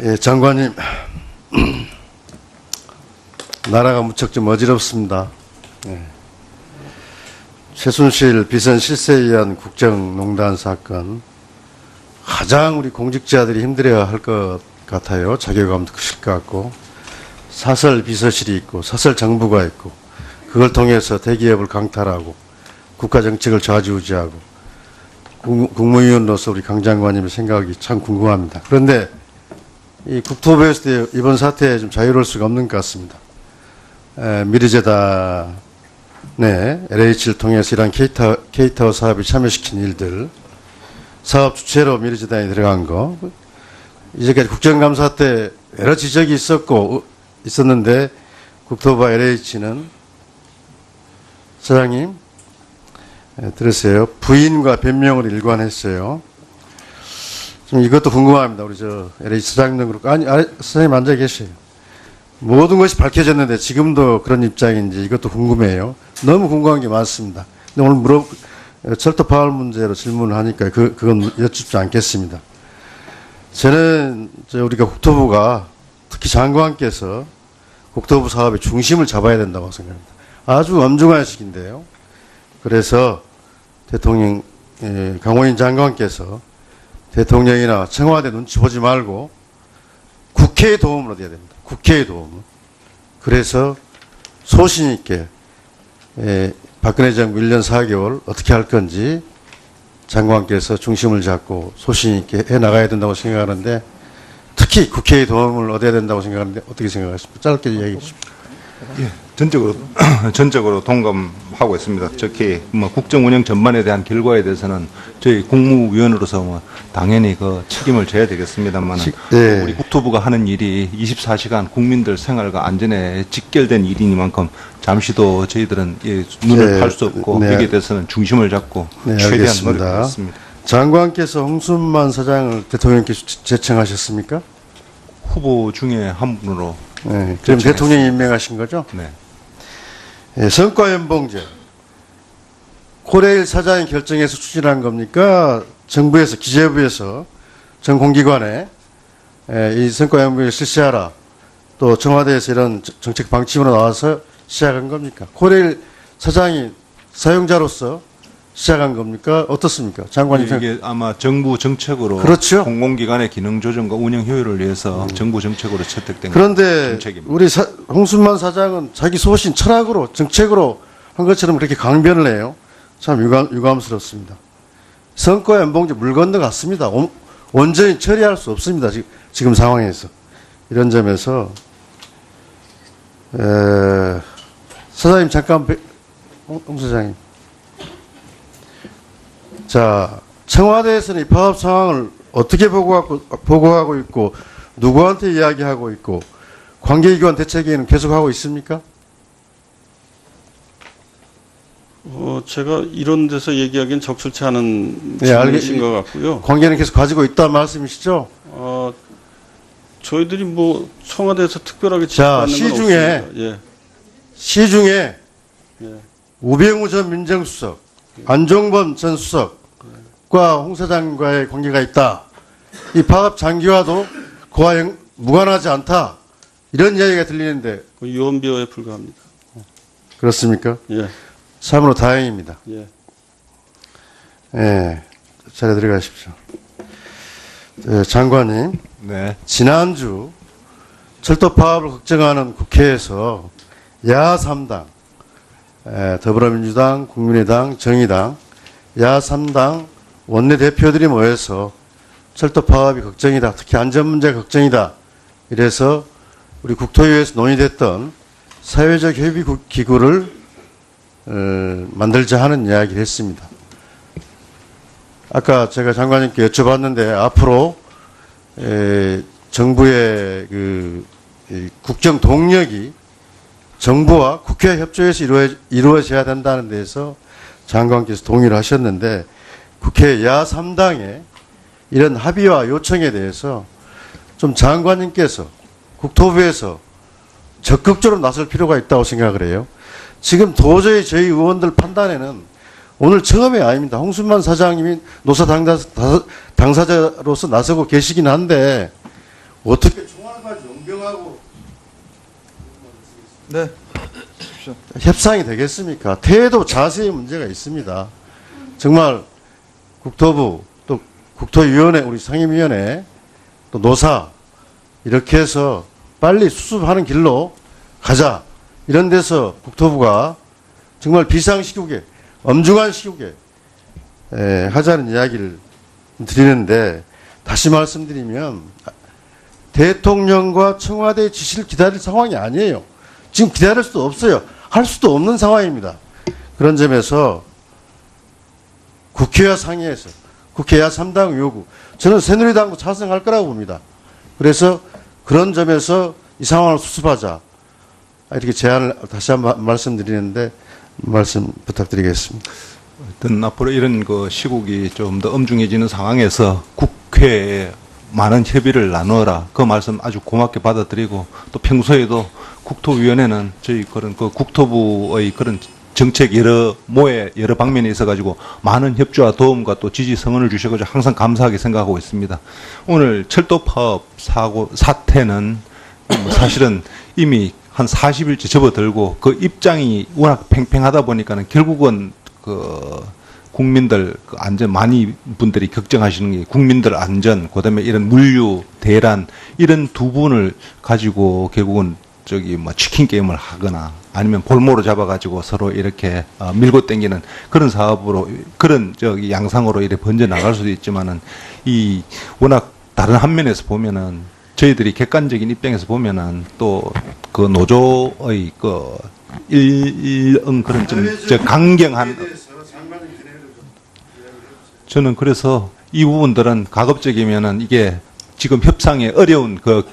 예, 장관님, 나라가 무척 좀 어지럽습니다. 예. 최순실 비선 실세에 의한 국정농단 사건, 가장 우리 공직자들이 힘들어야 할 것 같아요. 자괴감도 크실 것 같고, 사설 비서실이 있고, 사설 정부가 있고, 그걸 통해서 대기업을 강탈하고, 국가 정책을 좌지우지하고, 국무위원으로서 우리 강 장관님의 생각이 참 궁금합니다. 그런데 이 국토부에서 이번 사태에 좀 자유로울 수가 없는 것 같습니다. 미르재단에 LH를 통해서 이러한 K타워 사업에 참여시킨 일들, 사업 주체로 미르재단이 들어간 거, 이제까지 국정감사 때 여러 지적이 있었는데 국토부와 LH는 사장님 들으세요. 부인과 변명을 일관했어요. 좀 이것도 궁금합니다. 우리 저 LH 사장님도 그렇고, 아니, 사장님 앉아 계세요. 모든 것이 밝혀졌는데 지금도 그런 입장인지 이것도 궁금해요. 너무 궁금한 게 많습니다. 근데 오늘 철도 파월 문제로 질문을 하니까 그건 여쭙지 않겠습니다. 저는 우리가 국토부가 특히 장관께서 국토부 사업의 중심을 잡아야 된다고 생각합니다. 아주 엄중한 시기인데요. 그래서 대통령 강원인 장관께서 대통령이나 청와대 눈치 보지 말고 국회의 도움을 얻어야 됩니다. 국회의 도움을. 그래서 소신 있게 박근혜 정부 1년 4개월 어떻게 할 건지 장관께서 중심을 잡고 소신 있게 해나가야 된다고 생각하는데, 특히 국회의 도움을 얻어야 된다고 생각하는데 어떻게 생각하십니까? 짧게 이야기해 주십시오. 예, 전적으로 동감하고 있습니다. 특히 국정 운영 전반에 대한 결과에 대해서는 저희 국무위원으로서 당연히 그 책임을 져야 되겠습니다만, 네. 우리 국토부가 하는 일이 24시간 국민들 생활과 안전에 직결된 일이니만큼 잠시도 저희들은 눈을 팔 수 없고, 네. 여기에 대해서는 중심을 잡고 네, 최대한 알겠습니다. 노력하겠습니다. 장관께서 홍순만 사장을 대통령께서 제청하셨습니까? 후보 중에 한 분으로. 네, 그럼 대통령이 임명하신 거죠? 네. 네, 성과연봉제. 코레일 사장이 결정해서 추진한 겁니까? 정부에서, 기재부에서 전 공기관에 이 성과연봉을 실시하라. 또 청와대에서 이런 정책 방침으로 나와서 시작한 겁니까? 코레일 사장이 사용자로서 시작한 겁니까? 어떻습니까? 장관님. 이게 아마 정부 정책으로, 그렇죠. 공공기관의 기능 조정과 운영 효율을 위해서 정부 정책으로 채택된 그런데 정책입니다. 우리 홍순만 사장은 자기 소신 철학으로 정책으로 한 것처럼 그렇게 강변을 해요. 참 유감스럽습니다. 성과 연봉제 물 건너갔습니다. 온전히 처리할 수 없습니다. 지금 상황에서. 이런 점에서 사장님 잠깐 홍 사장님. 자, 청와대에서는 이 파업 상황을 어떻게 보고하고 있고, 누구한테 이야기하고 있고, 관계기관 대책회의는 계속하고 있습니까? 제가 이런 데서 얘기하기엔 적절치 않은 질문이신 것 같고요. 관계는 계속 가지고 있다는 말씀이시죠? 저희들이 청와대에서 특별하게 자, 지적하는 건 없습니다. 시중에 예. 우병우 전 민정수석, 안종범 전 수석과 홍 사장과의 관계가 있다. 이 파업 장기화도 그와 무관하지 않다. 이런 이야기가 들리는데 유언비어에 불과합니다. 그렇습니까? 예. 참으로 다행입니다. 예. 예, 자리에 들어가십시오. 장관님, 네. 지난주 철도 파업을 걱정하는 국회에서 야하 3당, 더불어민주당, 국민의당, 정의당, 야하 3당 원내대표들이 모여서 철도 파업이 걱정이다. 특히 안전 문제가 걱정이다. 이래서 우리 국토위에서 논의됐던 사회적 협의 기구를 만들자 하는 이야기를 했습니다. 아까 제가 장관님께 여쭤봤는데 앞으로 정부의 국정 동력이 정부와 국회 협조해서 이루어져야 된다는 데서 장관께서 동의를 하셨는데, 국회 야하 3당의 이런 합의와 요청에 대해서 좀 장관님께서 국토부에서 적극적으로 나설 필요가 있다고 생각을 해요. 지금 도저히 저희 의원들 판단에는 오늘 처음이 아닙니다. 홍순만 사장님이 노사 당사자로서 나서고 계시긴 한데 어떻게 총알까지 용병하고 네. 협상이 되겠습니까? 태도 자세히 문제가 있습니다. 정말 국토부 또 국토위원회 우리 상임위원회 또 노사 이렇게 해서 빨리 수습하는 길로 가자. 이런 데서 국토부가 정말 비상시국에 엄중한 시국에 하자는 이야기를 드리는데 다시 말씀드리면 대통령과 청와대의 지시를 기다릴 상황이 아니에요. 지금 기다릴 수도 없어요. 할 수도 없는 상황입니다. 그런 점에서 국회와 상의해서 국회야 3당 요구 저는 새누리당도 찬성할 거라고 봅니다. 그래서 그런 점에서 이 상황을 수습하자. 이렇게 제안을 다시 한번 말씀드리는데 말씀 부탁드리겠습니다. 하여튼 앞으로 이런 그 시국이 좀 더 엄중해지는 상황에서 국회에 많은 협의를 나누어라. 그 말씀 아주 고맙게 받아들이고 또 평소에도 국토위원회는 저희 그런 그 국토부의 그런 정책 여러 방면에 있어가지고 많은 협조와 도움과 또 지지 성원을 주셔가지고 항상 감사하게 생각하고 있습니다. 오늘 철도 파업 사태는 사실은 이미 한 40일째 접어들고 그 입장이 워낙 팽팽하다 보니까는 결국은 그 국민들 그 안전 많이 분들이 걱정하시는 게 국민들 안전 그다음에 이런 물류 대란 이런 두 분을 가지고 결국은 저기 뭐 치킨 게임을 하거나 아니면 볼모로 잡아가지고 서로 이렇게 밀고 당기는 그런 사업으로 그런 저기 양상으로 이렇게 번져 나갈 수도 있지만은 이 워낙 다른 한 면에서 보면은 저희들이 객관적인 입장에서 보면은 또 그 노조의 그 그런 좀 저 강경한 저는 그래서 이 부분들은 가급적이면은 이게 지금 협상에 어려운 그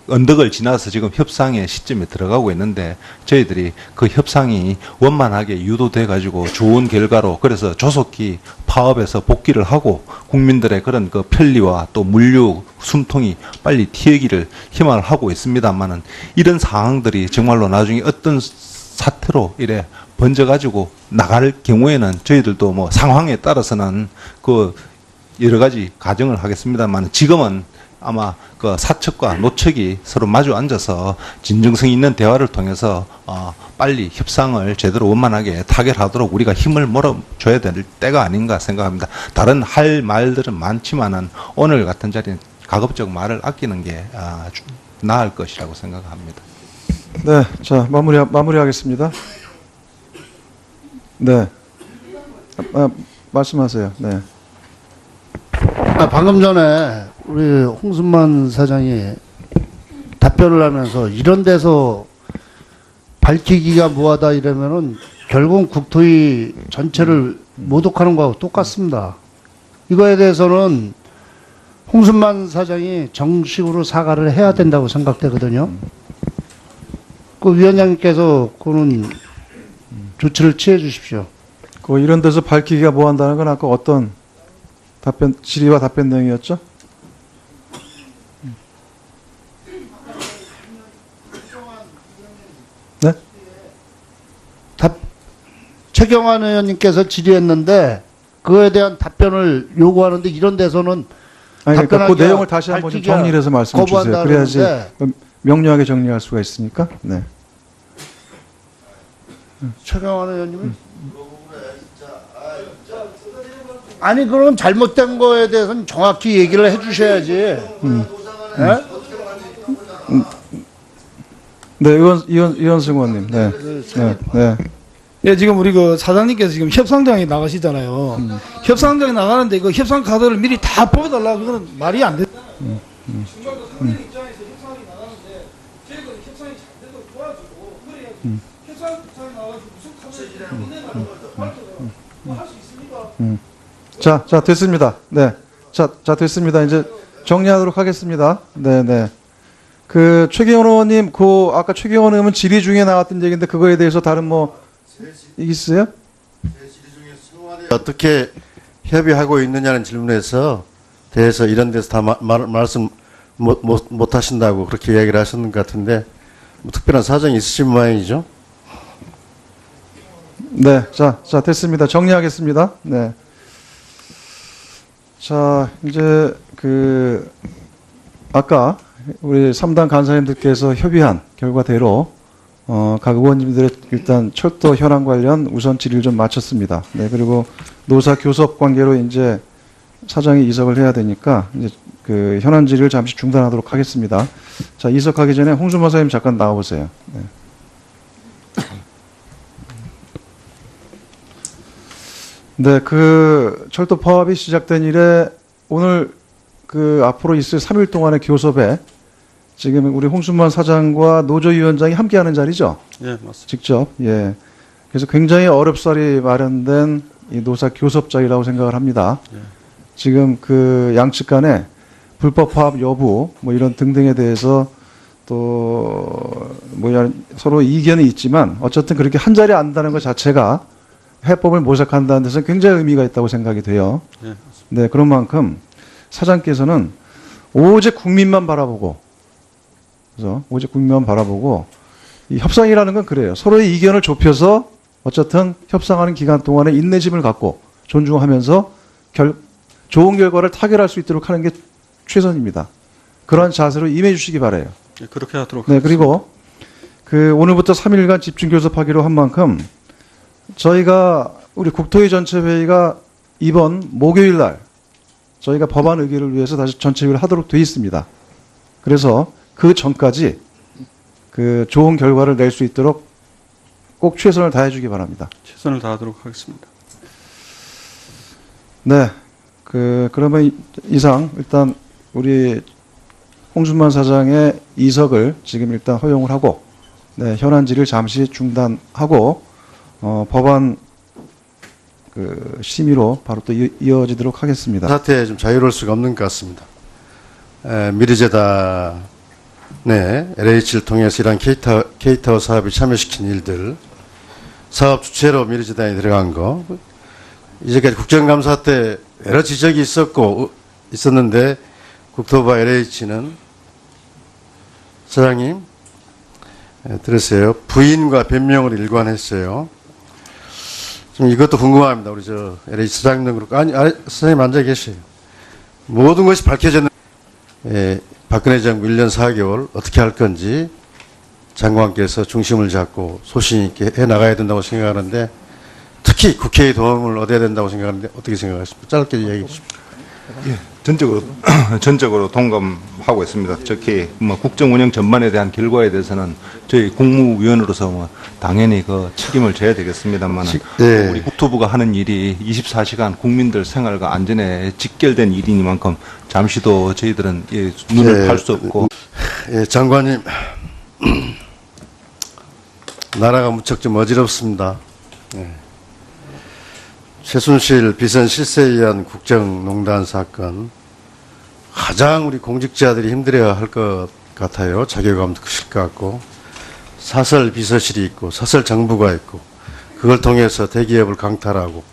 언덕을 지나서 지금 협상의 시점에 들어가고 있는데 저희들이 그 협상이 원만하게 유도돼 가지고 좋은 결과로 그래서 조속히 파업에서 복귀를 하고 국민들의 그런 그 편리와 또 물류 숨통이 빨리 튀기를 희망을 하고 있습니다만은 이런 상황들이 정말로 나중에 어떤 사태로 이래 번져 가지고 나갈 경우에는 저희들도 뭐 상황에 따라서는 그 여러 가지 가정을 하겠습니다만 지금은 아마 그 사측과 노측이 서로 마주 앉아서 진정성 있는 대화를 통해서 빨리 협상을 제대로 원만하게 타결하도록 우리가 힘을 몰아줘야 될 때가 아닌가 생각합니다. 다른 할 말들은 많지만은 오늘 같은 자리는 가급적 말을 아끼는 게 나을 것이라고 생각합니다. 네, 자 마무리하겠습니다. 네, 말씀하세요. 네. 방금 전에 우리 홍순만 사장이 답변을 하면서 이런 데서 밝히기가 뭐하다 이러면은 결국 국토위 전체를 모독하는 거하고 똑같습니다. 이거에 대해서는 홍순만 사장이 정식으로 사과를 해야 된다고 생각되거든요. 그 위원장님께서 그는 조치를 취해 주십시오. 그 이런 데서 밝히기가 뭐한다는 건 아까 어떤 질의와 답변 내용이었죠? 네? 최경환 의원님께서 질의했는데 그거에 대한 답변을 요구하는데 이런 데서는 아니 그러니까 그 내용을 다시 한번 좀 정리를 해서 말씀해 주세요. 그래야지 명료하게 정리할 수가 있으니까. 네. 최경환 의원님은 아니 그럼 잘못된 거에 대해서는 정확히 얘기를 해주셔야지. 네? 네, 이현승 의원님. 네. 네. 예, 지금 우리 그 사장님께서 지금 협상장에 나가시잖아요. 협상장에 나가는데 그 협상 카드를 미리 다 뽑아달라고 그거는 말이 안 돼. 자, 됐습니다. 네. 자, 됐습니다. 이제 정리하도록 하겠습니다. 네. 그, 최경원 의원님, 아까 최경원 의원은 질의 중에 나왔던 얘기인데, 그거에 대해서 다른 있어요? 어떻게 협의하고 있느냐는 질문에서 대해서 이런 데서 다 말씀 못 하신다고 그렇게 이야기를 하셨는 것 같은데 뭐 특별한 사정이 있으신 모양이죠? 네. 자, 됐습니다. 정리하겠습니다. 네. 자, 이제 아까 우리 3당 간사님들께서 협의한 결과대로 각 의원님들의 일단 철도 현안 관련 우선 질의를 좀 마쳤습니다. 네, 그리고 노사 교섭 관계로 이제 사장이 이석을 해야 되니까 이제 그 현안 질의를 잠시 중단하도록 하겠습니다. 자, 이석하기 전에 홍준모 사장님 잠깐 나와보세요. 네. 네, 그 철도 파업이 시작된 이래 오늘 그 앞으로 있을 3일 동안의 교섭에 지금 우리 홍순만 사장과 노조위원장이 함께하는 자리죠. 예, 맞습니다. 직접. 예. 그래서 굉장히 어렵사리 마련된 이 노사 교섭 자리라고 생각을 합니다. 예. 지금 그 양측 간에 불법 파업 여부 뭐 이런 등등에 대해서 또 뭐 서로 이견이 있지만 어쨌든 그렇게 한 자리에 앉는다는 것 자체가 해법을 모색한다는 데서 굉장히 의미가 있다고 생각이 돼요. 예, 네, 그런 만큼 사장께서는 오직 국민만 바라보고, 그래서 오직 국민만 바라보고, 이 협상이라는 건 그래요. 서로의 이견을 좁혀서 어쨌든 협상하는 기간 동안에 인내심을 갖고 존중하면서 좋은 결과를 타결할 수 있도록 하는 게 최선입니다. 그러한 자세로 임해 주시기 바라요. 예, 그렇게 하도록 네, 하겠습니다. 그리고 그 오늘부터 3일간 집중 교섭하기로 한 만큼 저희가 우리 국토위 전체 회의가 이번 목요일 날 저희가 법안 의결을 위해서 다시 전체 회의를 하도록 돼 있습니다. 그래서 그 전까지 그 좋은 결과를 낼 수 있도록 꼭 최선을 다해 주기 바랍니다. 최선을 다하도록 하겠습니다. 네. 그러면 이상 일단 우리 홍순만 사장의 이석을 지금 일단 허용을 하고 네, 현안 질의를 잠시 중단하고 법안 그 심의로 바로 또 이어지도록 하겠습니다. 사태에 좀 자유로울 수가 없는 것 같습니다. 미르재단에 LH를 통해서 이러한 K타워 사업을 참여시킨 일들, 사업 주체로 미르재단이 들어간 거, 이제까지 국정감사 때 여러 지적이 있었는데 국토부와 LH는 사장님 들으세요. 부인과 변명을 일관했어요. 좀 이것도 궁금합니다. 우리 저 LH 사장님 그렇고 아니 사장님 앉아 계세요. 모든 것이 밝혀졌는 박근혜 정부 1년 4개월 어떻게 할 건지 장관께서 중심을 잡고 소신 있게 해 나가야 된다고 생각하는데 특히 국회의 도움을 얻어야 된다고 생각하는데 어떻게 생각하십니까? 짧게 얘기해 주십시오. 예, 전적으로 동감하고 있습니다. 특히 뭐 국정 운영 전반에 대한 결과에 대해서는 저희 국무위원으로서 뭐 당연히 그 책임을 져야 되겠습니다만 네. 우리 국토부가 하는 일이 24시간 국민들 생활과 안전에 직결된 일이니만큼 잠시도 저희들은 눈을 네. 팔 수 없고 예, 장관님 나라가 무척 좀 어지럽습니다. 최순실 비선 실세에 의한 국정농단 사건 가장 우리 공직자들이 힘들어할 것 같아요. 자괴감도 크실 것 같고 사설 비서실이 있고 사설 정부가 있고 그걸 통해서 대기업을 강탈하고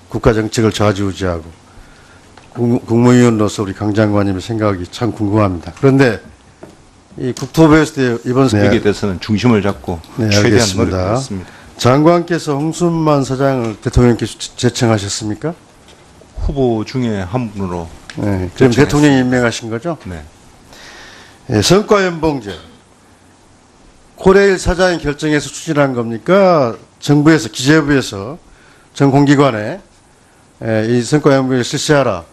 국가 정책을 좌지우지하고 국무위원으로서 우리 강 장관님의 생각이 참 궁금합니다. 그런데 이 국토부에서 이번 여기에 대해서는 중심을 잡고 네, 최대한 알겠습니다. 노력하겠습니다. 장관께서 홍순만 사장을 대통령께서 제청하셨습니까? 후보 중에 한 분으로 네, 그럼 대통령이 임명하신 거죠? 네. 예, 성과연봉제 코레일 사장이 결정해서 추진한 겁니까? 정부에서 기재부에서 전 공기관에 이 성과연봉을 실시하라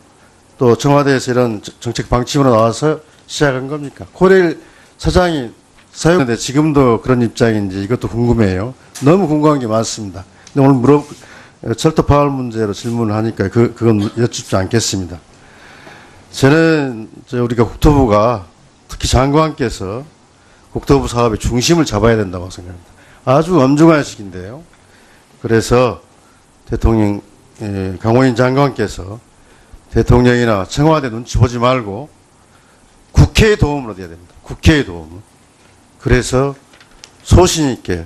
또 청와대에서 이런 정책 방침으로 나와서 시작한 겁니까? 코레일 사장이 사용하는데 지금도 그런 입장인지 이것도 궁금해요. 너무 궁금한 게 많습니다. 근데 오늘 철도 파월 문제로 질문을 하니까 그건 여쭙지 않겠습니다. 저는 우리가 국토부가 특히 장관께서 국토부 사업의 중심을 잡아야 된다고 생각합니다. 아주 엄중한 시기인데요. 그래서 대통령 강호인 장관께서 대통령이나 청와대 눈치 보지 말고 국회의 도움을 얻어야 됩니다. 국회의 도움을. 그래서 소신 있게